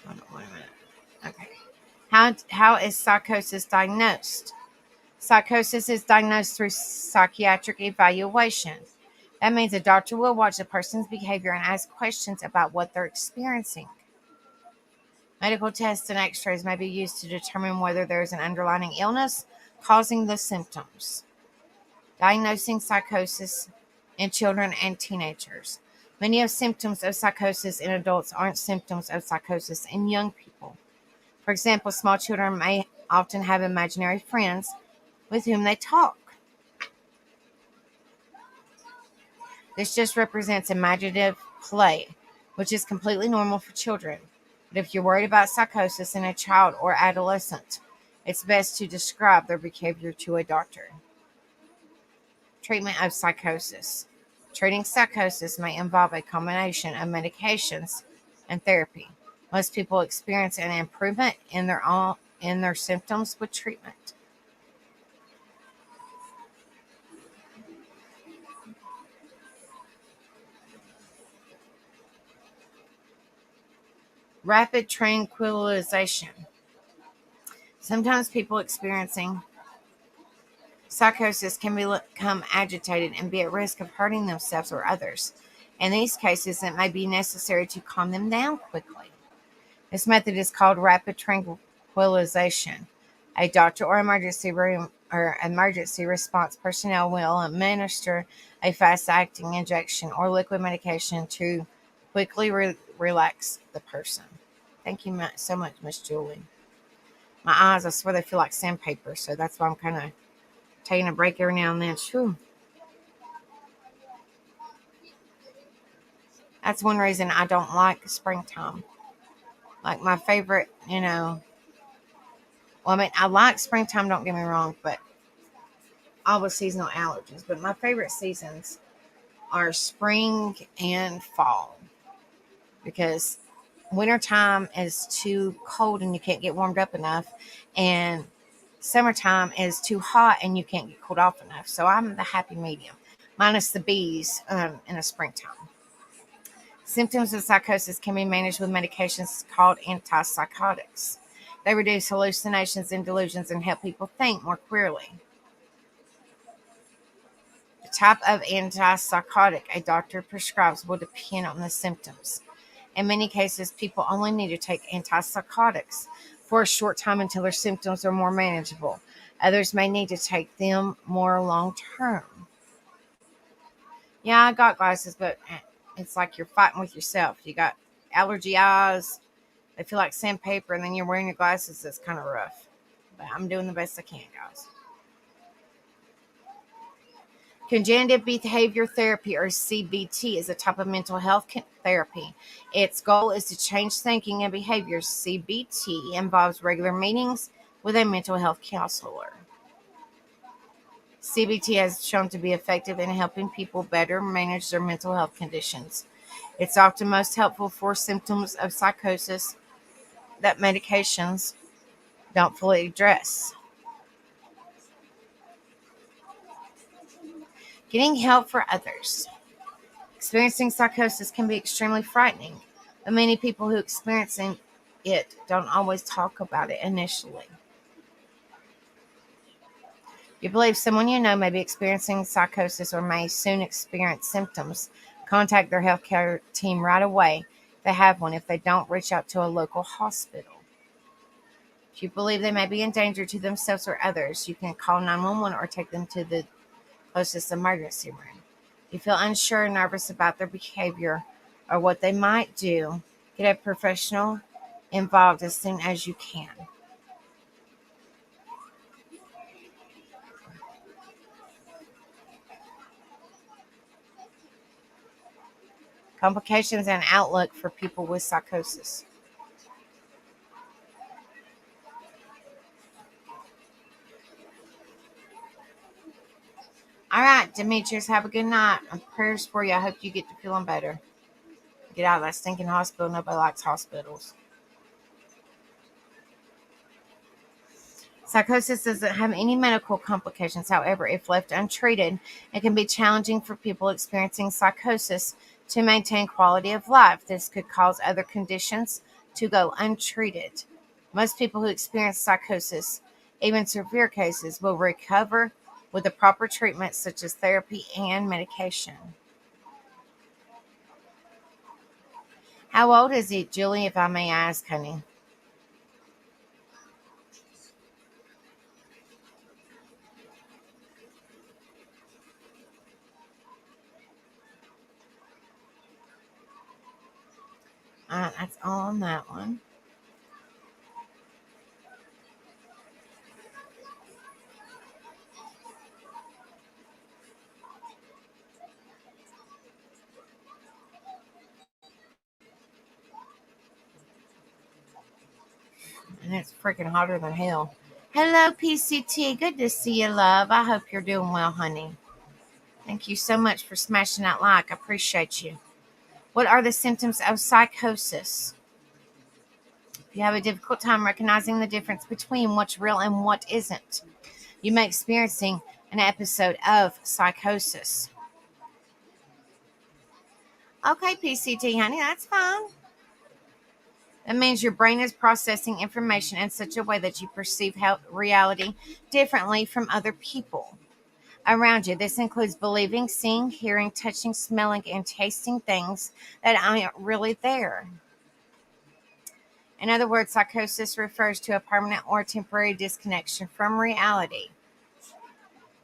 Hold on, wait a minute. Okay. How is psychosis diagnosed? Psychosis is diagnosed through psychiatric evaluation. That means a doctor will watch a person's behavior and ask questions about what they're experiencing. Medical tests and x-rays may be used to determine whether there is an underlying illness causing the symptoms. Diagnosing psychosis in children and teenagers. Many of symptoms of psychosis in adults aren't symptoms of psychosis in young people. For example, small children may often have imaginary friends with whom they talk. This just represents imaginative play, which is completely normal for children. But if you're worried about psychosis in a child or adolescent, it's best to describe their behavior to a doctor. Treatment of psychosis. Treating psychosis may involve a combination of medications and therapy. Most people experience an improvement in their symptoms with treatment. Rapid tranquilization. Sometimes people experiencing psychosis can become agitated and be at risk of hurting themselves or others. In these cases, it may be necessary to calm them down quickly. This method is called rapid tranquilization. A doctor or emergency room or emergency response personnel will administer a fast-acting injection or liquid medication to quickly relax the person. Thank you so much, Miss Julie. My eyes, I swear they feel like sandpaper, so that's why I'm kind of taking a break every now and then. Whew. That's one reason I don't like springtime. Like my favorite, well, I mean, I like springtime, don't get me wrong, but all the seasonal allergies. But my favorite seasons are spring and fall because wintertime is too cold and you can't get warmed up enough, and summertime is too hot and you can't get cooled off enough. So I'm the happy medium, minus the bees in the springtime. Symptoms of psychosis can be managed with medications called antipsychotics. They reduce hallucinations and delusions and help people think more clearly. The type of antipsychotic a doctor prescribes will depend on the symptoms. In many cases, people only need to take antipsychotics for a short time until their symptoms are more manageable. Others may need to take them more long term. Yeah, I got glasses, but it's like you're fighting with yourself. You got allergy eyes, they feel like sandpaper, and then you're wearing your glasses. It's kind of rough. But I'm doing the best I can, guys. Cognitive behavior therapy, or CBT, is a type of mental health therapy. Its goal is to change thinking and behaviors. CBT involves regular meetings with a mental health counselor. CBT has shown to be effective in helping people better manage their mental health conditions. It's often most helpful for symptoms of psychosis that medications don't fully address. Getting help for others. Experiencing psychosis can be extremely frightening, but many people who experience it don't always talk about it initially. If you believe someone you know may be experiencing psychosis or may soon experience symptoms, contact their healthcare team right away if they have one. If they don't, reach out to a local hospital. If you believe they may be in danger to themselves or others, you can call 911 or take them to the closest emergency room. If you feel unsure or nervous about their behavior or what they might do, get a professional involved as soon as you can. Complications and outlook for people with psychosis. All right, Demetrius, have a good night. Prayers for you. I hope you get to feeling better. Get out of that stinking hospital. Nobody likes hospitals. Psychosis doesn't have any medical complications. However, if left untreated, it can be challenging for people experiencing psychosis to maintain quality of life. This could cause other conditions to go untreated. Most people who experience psychosis, even severe cases, will recover with the proper treatment such as therapy and medication. How old is he, Julie, if I may ask, honey? That's all on that one. And it's freaking hotter than hell. Hello, PCT. Good to see you, love. I hope you're doing well, honey. Thank you so much for smashing that like. I appreciate you. What are the symptoms of psychosis? If you have a difficult time recognizing the difference between what's real and what isn't, you may be experiencing an episode of psychosis. Okay, PCT, honey, that's fine. That means your brain is processing information in such a way that you perceive reality differently from other people around you. This includes believing, seeing, hearing, touching, smelling, and tasting things that aren't really there. In other words, psychosis refers to a permanent or temporary disconnection from reality.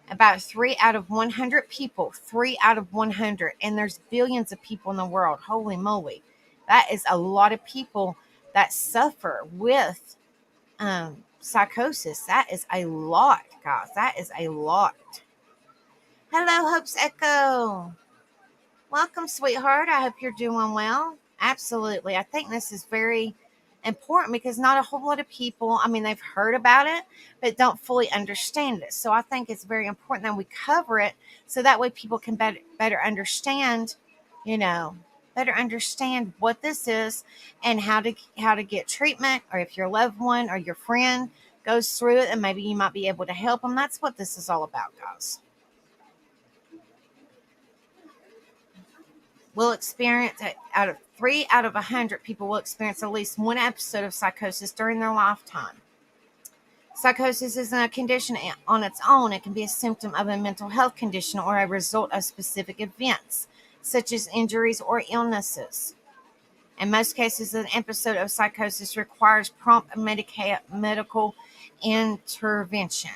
About 3 out of 100 people, 3 out of 100, and there's billions of people in the world. Holy moly. That is a lot of people that suffer with psychosis. That is a lot, guys. That is a lot. Hello, Hope's Echo. Welcome, sweetheart. I hope you're doing well. Absolutely. I think this is very important because not a whole lot of people, I mean, they've heard about it, but don't fully understand it. So I think it's very important that we cover it so that way people can better understand, better understand what this is and how to get treatment, or if your loved one or your friend goes through it and maybe you might be able to help them. That's what this is all about, guys. Will experience out of 3 out of 100 people will experience at least one episode of psychosis during their lifetime. Psychosis isn't a condition on its own. It can be a symptom of a mental health condition or a result of specific events, such as injuries or illnesses. In most cases, an episode of psychosis requires prompt medical intervention.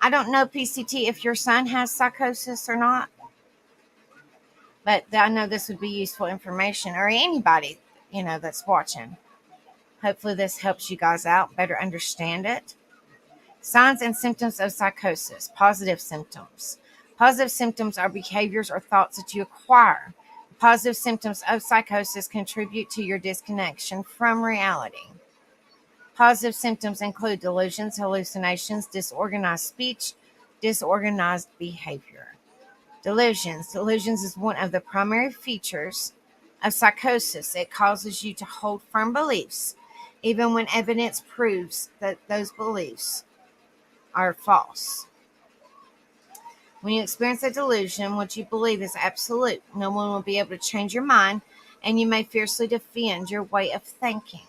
I don't know, PCT, if your son has psychosis or not, but I know this would be useful information, or anybody, that's watching. Hopefully this helps you guys out, better understand it. Signs and symptoms of psychosis. Positive symptoms. Positive symptoms are behaviors or thoughts that you acquire. Positive symptoms of psychosis contribute to your disconnection from reality. Positive symptoms include delusions, hallucinations, disorganized speech, disorganized behavior. Delusions. Delusions is one of the primary features of psychosis. It causes you to hold firm beliefs, even when evidence proves that those beliefs are false. When you experience a delusion, what you believe is absolute. No one will be able to change your mind, and you may fiercely defend your way of thinking.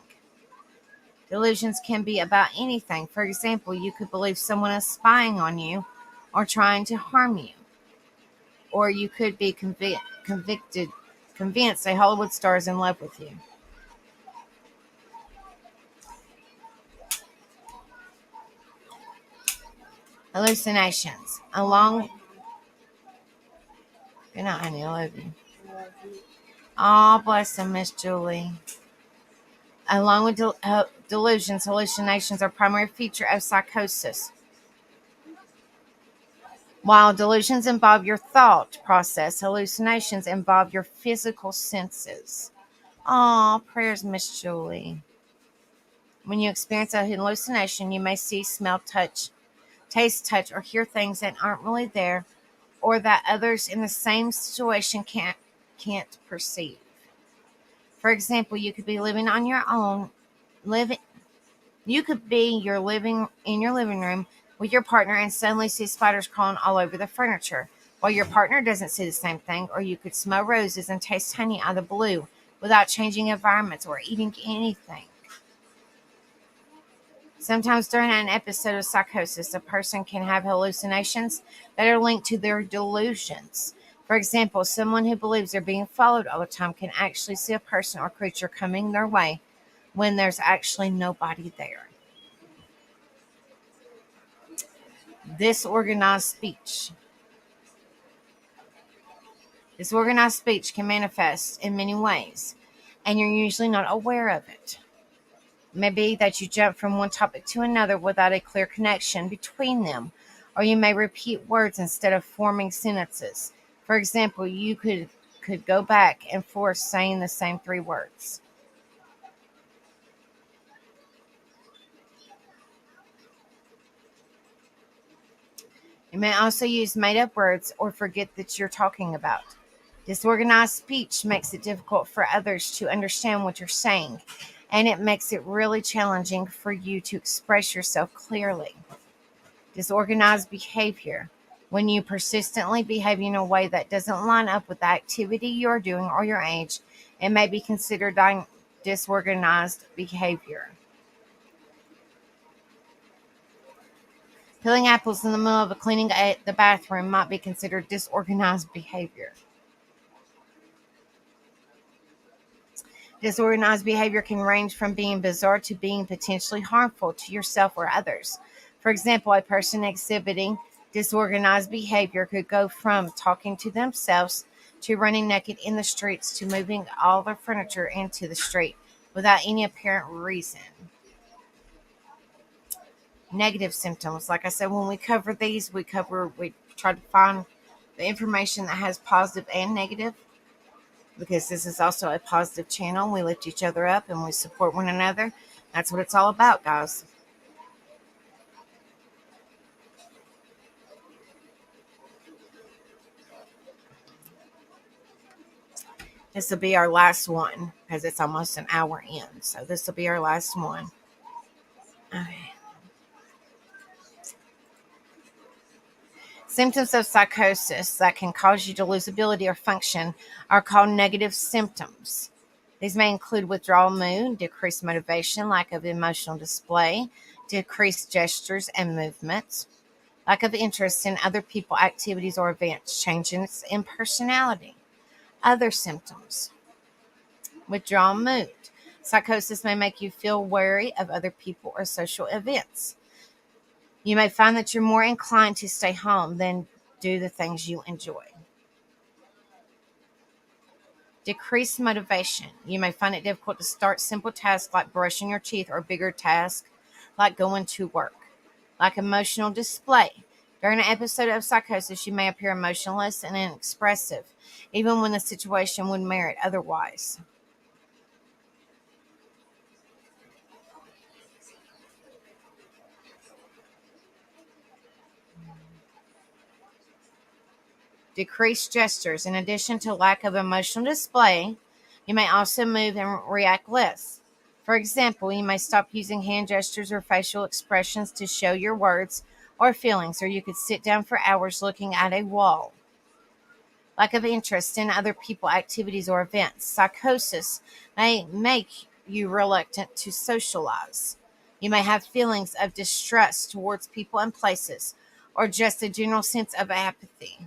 Delusions can be about anything. For example, you could believe someone is spying on you or trying to harm you. Or you could be convinced a Hollywood star is in love with you. Hallucinations. Good night, honey. I love you. Oh, bless them, Miss Julie. Along with delusions, hallucinations are a primary feature of psychosis. While delusions involve your thought process, hallucinations involve your physical senses. Aw, prayers, Miss Julie. When you experience a hallucination, you may see, smell, touch, taste, touch, or hear things that aren't really there, or that others in the same situation can't perceive. For example, you could be living on your own, living. You could be living in your living room with your partner and suddenly see spiders crawling all over the furniture, while your partner doesn't see the same thing. Or you could smell roses and taste honey out of the blue without changing environments or eating anything. Sometimes during an episode of psychosis, a person can have hallucinations that are linked to their delusions. For example, someone who believes they're being followed all the time can actually see a person or creature coming their way when there's actually nobody there. Disorganized speech. Disorganized speech can manifest in many ways, and you're usually not aware of it. It may be that you jump from one topic to another without a clear connection between them, or you may repeat words instead of forming sentences. For example, you could go back and forth saying the same three words. You may also use made-up words or forget that you're talking about. Disorganized speech makes it difficult for others to understand what you're saying, and it makes it really challenging for you to express yourself clearly. Disorganized behavior. When you persistently behave in a way that doesn't line up with the activity you're doing or your age, it may be considered disorganized behavior. Peeling apples in the middle of cleaning the bathroom might be considered disorganized behavior. Disorganized behavior can range from being bizarre to being potentially harmful to yourself or others. For example, a person exhibiting disorganized behavior could go from talking to themselves to running naked in the streets to moving all their furniture into the street without any apparent reason. Negative symptoms. Like I said, when we cover these, we try to find the information that has positive and negative, because this is also a positive channel. We lift each other up and we support one another. That's what it's all about, guys. This will be our last one because it's almost an hour in. So this will be our last one. Okay. Symptoms of psychosis that can cause you to lose ability or function are called negative symptoms. These may include withdrawal mood, decreased motivation, lack of emotional display, decreased gestures and movements, lack of interest in other people, activities, or events, changes in personality. Other symptoms. Withdrawal mood. Psychosis may make you feel wary of other people or social events. You may find that you're more inclined to stay home than do the things you enjoy. Decreased motivation. You may find it difficult to start simple tasks like brushing your teeth or bigger tasks like going to work. Like emotional display. During an episode of psychosis, you may appear emotionless and inexpressive, even when the situation would merit otherwise. Decreased gestures. In addition to lack of emotional display, you may also move and react less. For example, you may stop using hand gestures or facial expressions to show your words or feelings, or you could sit down for hours looking at a wall. Lack of interest in other people, activities, or events. Psychosis may make you reluctant to socialize. You may have feelings of distrust towards people and places, or just a general sense of apathy.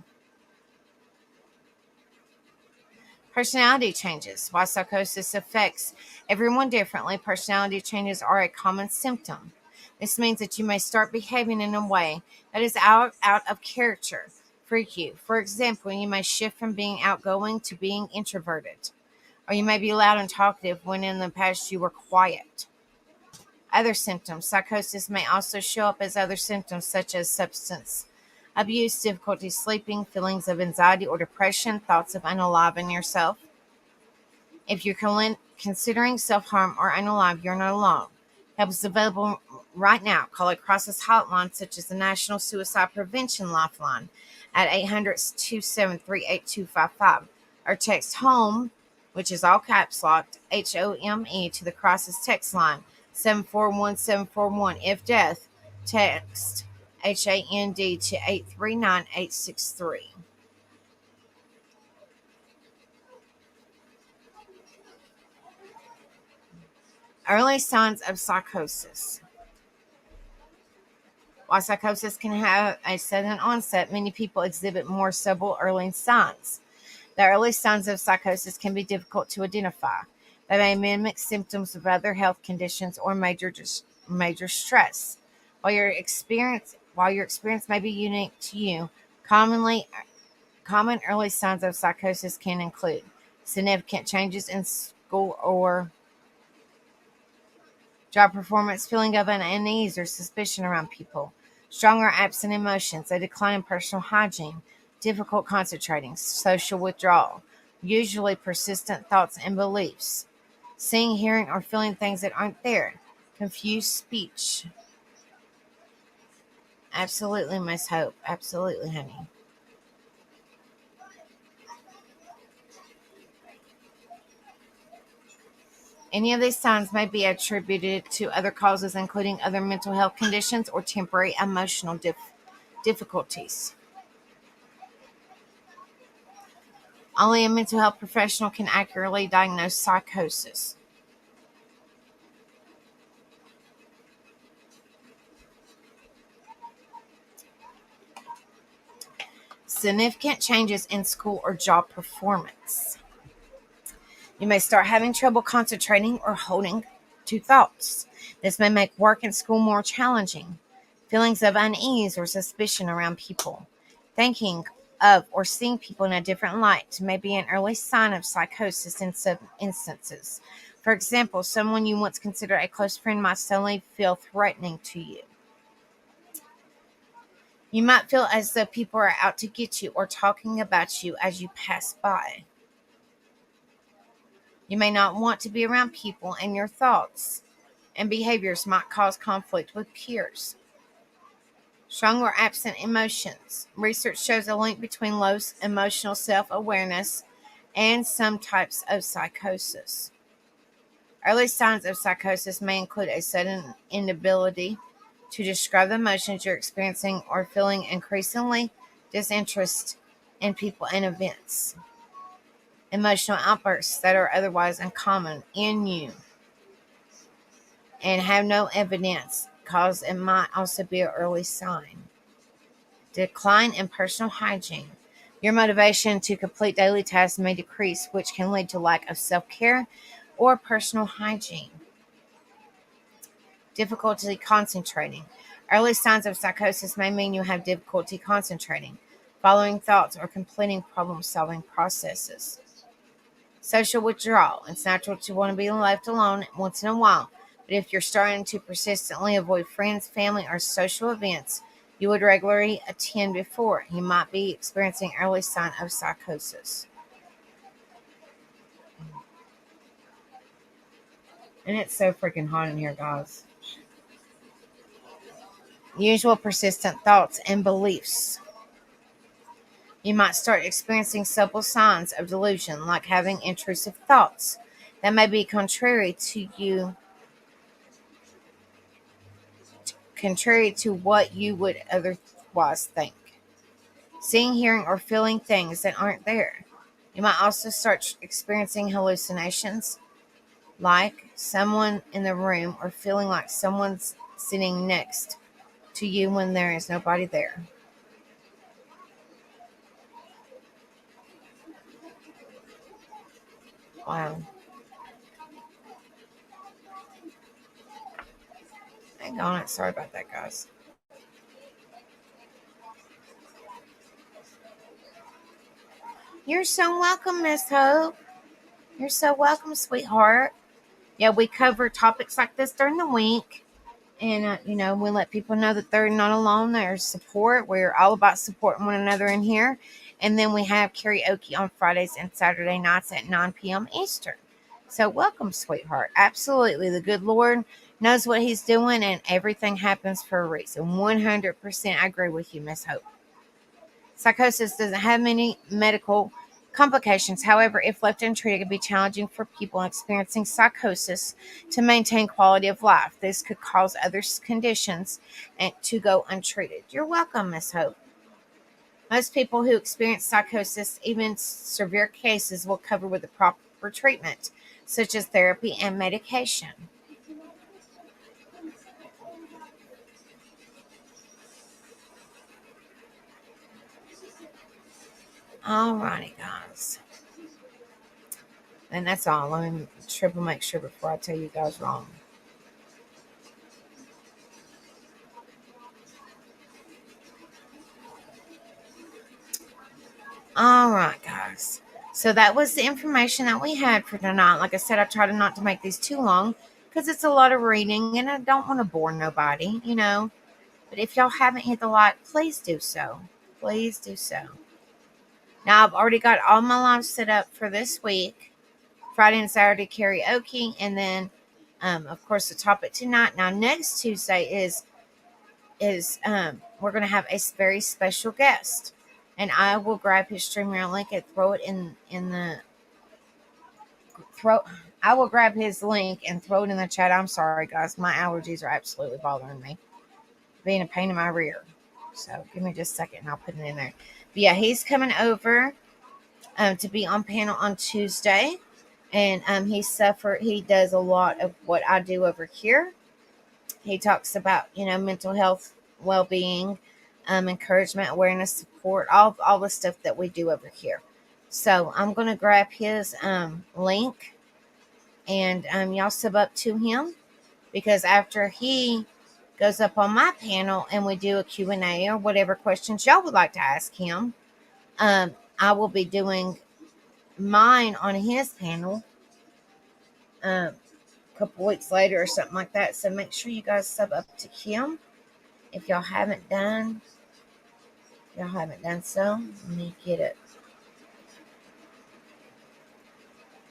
Personality changes. While psychosis affects everyone differently, personality changes are a common symptom. This means that you may start behaving in a way that is out of character for you. For example, you may shift from being outgoing to being introverted, or you may be loud and talkative when in the past you were quiet. Other symptoms. Psychosis may also show up as other symptoms such as substance abuse, difficulty sleeping, feelings of anxiety or depression, thoughts of unaliving yourself. If you're considering self-harm or unalive, you're not alone. Help is available right now. Call a crisis hotline such as the National Suicide Prevention Lifeline at 800-273-8255, or text HOME, which is all caps locked, HOME, to the crisis text line 741-741. If death, text HAND to 839-863. Early signs of psychosis. While psychosis can have a sudden onset, many people exhibit more subtle early signs. The early signs of psychosis can be difficult to identify. They may mimic symptoms of other health conditions or major stress. While your experience may be unique to you, common early signs of psychosis can include significant changes in school or job performance, feeling of unease or suspicion around people, strong or absent emotions, a decline in personal hygiene, difficult concentrating, social withdrawal, usually persistent thoughts and beliefs, seeing, hearing, or feeling things that aren't there, confused speech. Absolutely, Miss Hope. Absolutely, honey. Any of these signs may be attributed to other causes, including other mental health conditions or temporary emotional difficulties. Only a mental health professional can accurately diagnose psychosis. Significant changes in school or job performance. You may start having trouble concentrating or holding to thoughts. This may make work and school more challenging. Feelings of unease or suspicion around people. Thinking of or seeing people in a different light may be an early sign of psychosis in some instances. For example, someone you once considered a close friend might suddenly feel threatening to you. You might feel as though people are out to get you or talking about you as you pass by. You may not want to be around people, and your thoughts and behaviors might cause conflict with peers. Strong or absent emotions. Research shows a link between low emotional self-awareness and some types of psychosis. Early signs of psychosis may include a sudden inability to describe the emotions you're experiencing or feeling increasingly disinterest in people and events. Emotional outbursts that are otherwise uncommon in you and have no evidence cause it might also be an early sign. Decline in personal hygiene. Your motivation to complete daily tasks may decrease, which can lead to lack of self-care or personal hygiene. Difficulty concentrating. Early signs of psychosis may mean you have difficulty concentrating, following thoughts, or completing problem-solving processes. Social withdrawal. It's natural to want to be left alone once in a while, but if you're starting to persistently avoid friends, family, or social events, you would regularly attend before. You might be experiencing early sign of psychosis. And it's so freaking hot in here, guys. Usual persistent thoughts and beliefs. You might start experiencing subtle signs of delusion, like having intrusive thoughts that may be contrary to what you would otherwise think. Seeing, hearing, or feeling things that aren't there. You might also start experiencing hallucinations, like someone in the room or feeling like someone's sitting next to you when there is nobody there. Wow. Hang on it. Sorry about that, guys. You're so welcome, Miss Hope. You're so welcome, sweetheart. Yeah, we cover topics like this during the week. And, we let people know that they're not alone. There's support. We're all about supporting one another in here. And then we have karaoke on Fridays and Saturday nights at 9 p.m. Eastern. So welcome, sweetheart. Absolutely. The good Lord knows what he's doing, and everything happens for a reason. 100% I agree with you, Miss Hope. Psychosis doesn't have many medical complications. However, if left untreated, it can be challenging for people experiencing psychosis to maintain quality of life. This could cause other conditions to go untreated. You're welcome, Miss Hope. Most people who experience psychosis, even severe cases, will cover with the proper treatment, such as therapy and medication. Alrighty, guys. And that's all. Let me triple make sure before I tell you guys wrong. All right, guys. So that was the information that we had for tonight. Like I said, I try to not to make these too long because it's a lot of reading and I don't want to bore nobody. But if y'all haven't hit the like, please do so. Please do so. Now, I've already got all my lives set up for this week. Friday and Saturday karaoke. And then, of course, the topic tonight. Now, next Tuesday is we're going to have a very special guest. And I will grab his StreamYard link and throw it in the I will grab his link and throw it in the chat. I'm sorry, guys. My allergies are absolutely bothering me, being a pain in my rear. So give me just a second and I'll put it in there. But yeah, he's coming over to be on panel on Tuesday. And he does a lot of what I do over here. He talks about, mental health, well-being, encouragement, awareness, support, all the stuff that we do over here. So I'm going to grab his link and y'all sub up to him, because after he goes up on my panel and we do a Q&A or whatever questions y'all would like to ask him, I will be doing mine on his panel a couple weeks later or something like that. So make sure you guys sub up to him if y'all haven't done so. Let me get it.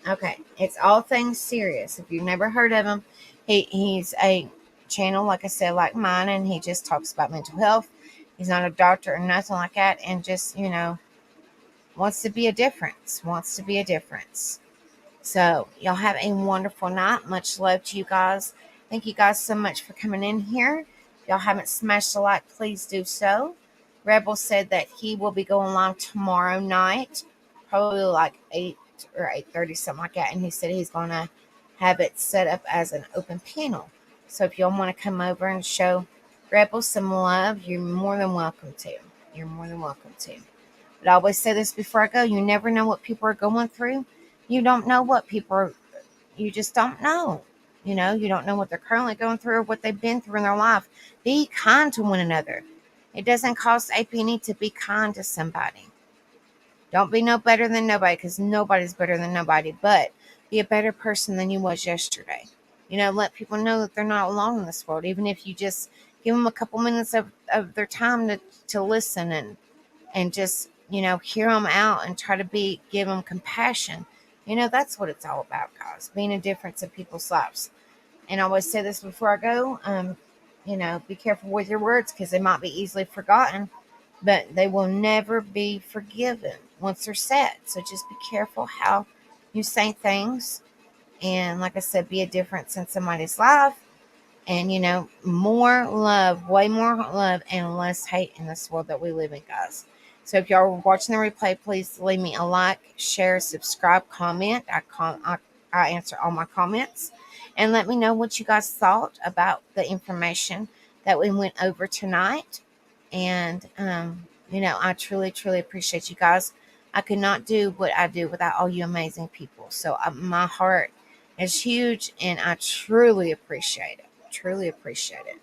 Okay, it's All Things Serious. If you've never heard of him, he's a channel, like I said, like mine, and he just talks about mental health. He's not a doctor or nothing like that, and just, wants to be a difference. So, y'all have a wonderful night. Much love to you guys. Thank you guys so much for coming in here. If y'all haven't smashed the like, please do so. Rebel said that he will be going live tomorrow night, probably like 8 or 8:30, something like that. And he said he's going to have it set up as an open panel. So if y'all want to come over and show Rebel some love, you're more than welcome to. But I always say this before I go: you never know what people are going through. You don't know what you just don't know. You don't know what they're currently going through or what they've been through in their life. Be kind to one another. It doesn't cost a penny to be kind to somebody. Don't be no better than nobody, because nobody's better than nobody, but be a better person than you was yesterday. Let people know that they're not alone in this world, even if you just Give them a couple minutes of their time to listen and just, hear them out and try to give them compassion. That's what it's all about, guys, being a difference in people's lives. And I always say this before I go, be careful with your words because they might be easily forgotten, but they will never be forgiven once they're said. So just be careful how you say things. And like I said, be a difference in somebody's life. And, more love, way more love and less hate in this world that we live in, guys. So if y'all are watching the replay, please leave me a like, share, subscribe, comment. I answer all my comments. And let me know what you guys thought about the information that we went over tonight. And, I truly, truly appreciate you guys. I could not do what I do without all you amazing people. So my heart is huge and I truly appreciate it. Truly appreciate it.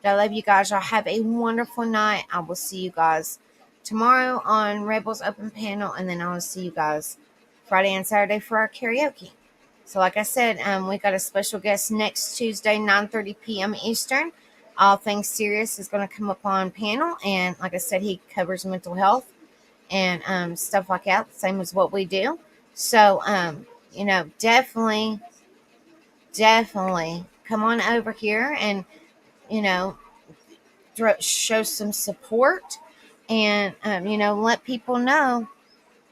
I love you guys. Y'all have a wonderful night. I will see you guys tomorrow on Rebels Open Panel, and then I will see you guys Friday and Saturday for our karaoke. So like I said, we got a special guest next Tuesday, 9:30 p.m. Eastern. All Things Serious is going to come up on panel, and like I said, he covers mental health and stuff like that, same as what we do. So, definitely come on over here and, you know, show some support and, let people know,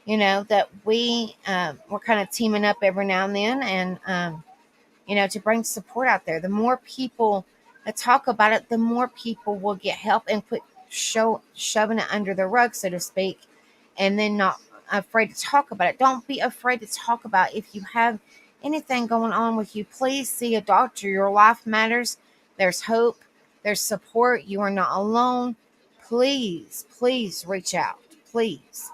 that we're kind of teaming up every now and then and, to bring support out there. The more people that talk about it, the more people will get help and quit shoving it under the rug, so to speak, and then not afraid to talk about it. Don't be afraid to talk about it. If you have anything going on with you, please see a doctor. Your life matters. There's hope. There's support. You are not alone. Please, please reach out. Please.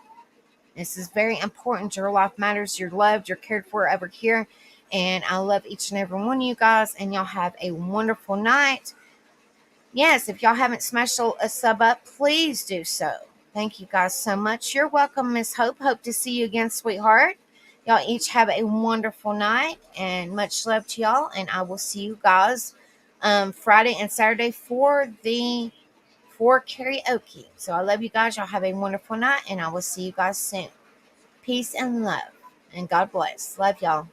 This is very important. Your life matters. You're loved. You're cared for over here. And I love each and every one of you guys. And y'all have a wonderful night. Yes, if y'all haven't smashed a sub up, please do so. Thank you guys so much. You're welcome, Miss Hope. Hope to see you again, sweetheart. Y'all each have a wonderful night and much love to y'all. And I will see you guys Friday and Saturday for karaoke. So I love you guys. Y'all have a wonderful night and I will see you guys soon. Peace and love. And God bless. Love y'all.